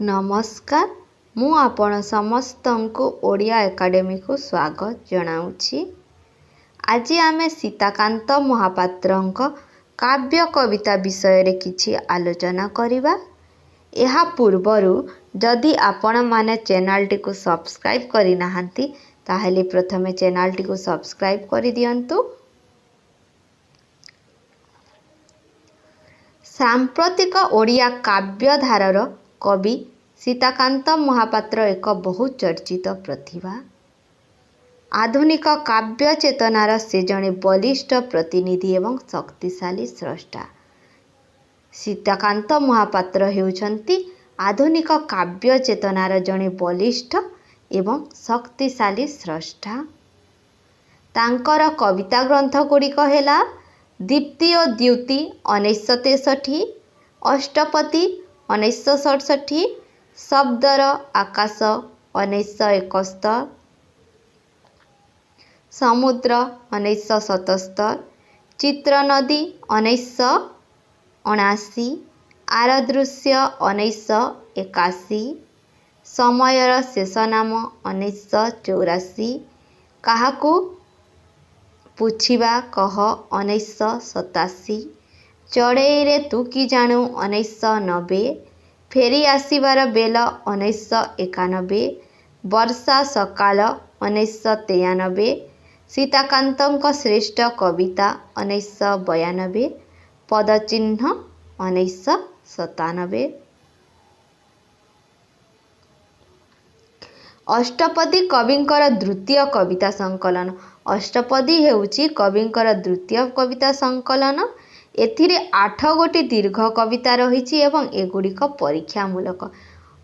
नमस्कार मु आपण समस्त को ओडिया एकेडमी को स्वागत जनाऊँगी। आज आमे सीताकांत महापात्र काव्य कविता विषय रे किछि आलोचना करिबा। एहा पूर्वरु जदि आपण माने चैनल टी को सब्सक्राइब करि नाहंती ताहेले प्रथमे चैनल टी को सब्सक्राइब करि दियंतु। सांप्रतिक ओडिया काव्य धारार कवि सीताकांत महापात्र एक बहु चर्चित प्रतिभा। आधुनिक काव्य चेतनार से जड़े बलिष्ठ प्रतिनिधि एवं शक्तिशाली स्रष्टा। सीताकांत महापात्र हेउछंती आधुनिक काव्य चेतनार जड़े बलिष्ठ एवं शक्तिशाली स्रष्टा। तांकर कविता ग्रंथ गुड़िक हेला दीप्ति और द्युति 1963, अष्टपदी 1967, शब्दर आकाश 1971, समुद्र 1977, चित्र नदी 1979, आरदृश्य 1981, समयर शेष नाम 1984, काहाकू पुछिबा कह 1987, चढ़ई रे तू की जानू 1990, फेरी आसीबार बेल 1991, वर्षा सकाल 1993, सीताकांतଙ୍କ श्रेष्ठ कविता 1992, पदचिह्न 1997। अष्टपदी कविंकर द्वितीय कविता संकलन। अष्टपदी हेउची कविंकर द्वितीय कविता संकलन। एथिरे 8 गोटी दीर्घ कविता रहिछि एवं एगुड़िक परीक्षामूलक।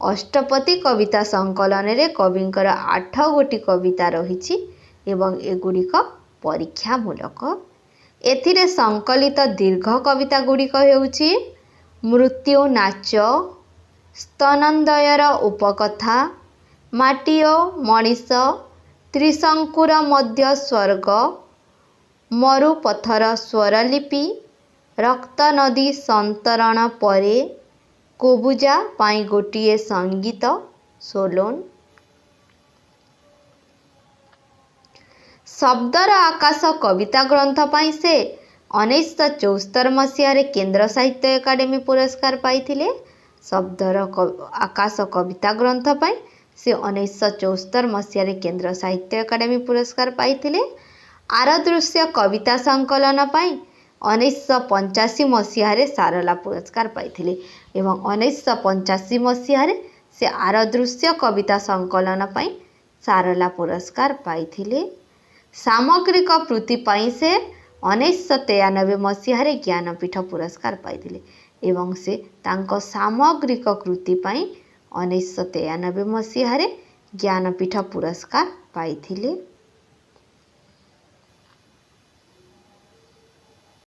अष्टपदी कविता संकलन रे कविंकर 8 गोटी कविता रहिछि एवं एगुड़िक परीक्षामूलक। एथिरे संकलित दीर्घ कविता गुड़िक हेउछि मृत्यु नाच, स्तनंदयर उपकथा, माटिओ मणिष, त्रिशंकुर मध्य स्वर्ग, मरुपथर स्वरलिपि, रक्त नदी संतरण परे, कोबुजा पाई गोटिए संगीत सोलोन। शब्दर आकाश कविता ग्रंथ पाई से 1974 मसीह केंद्र साहित्य एकाडेमी पुरस्कार पाइथिले। शब्दर आकाश कविता ग्रंथ पाई से 1974 मसीह केंद्र साहित्य एकाडेमी पुरस्कार पाइथिले। आरदृश्य कविता संकलन पाई 1985 मसीह सारला पुरस्कार पाइथिले एवं 1985 मसीह से आरदृश्य कविता संकलन पाई सारला पुरस्कार पाइथिले। सामग्रिक कृति पाई से 1993 मसीह ज्ञानपीठ पुरस्कार पाइथिले एवं से तांको सामग्रिक कृति पाई 1993 मसीह ज्ञानपीठ पुरस्कार पाइथिले।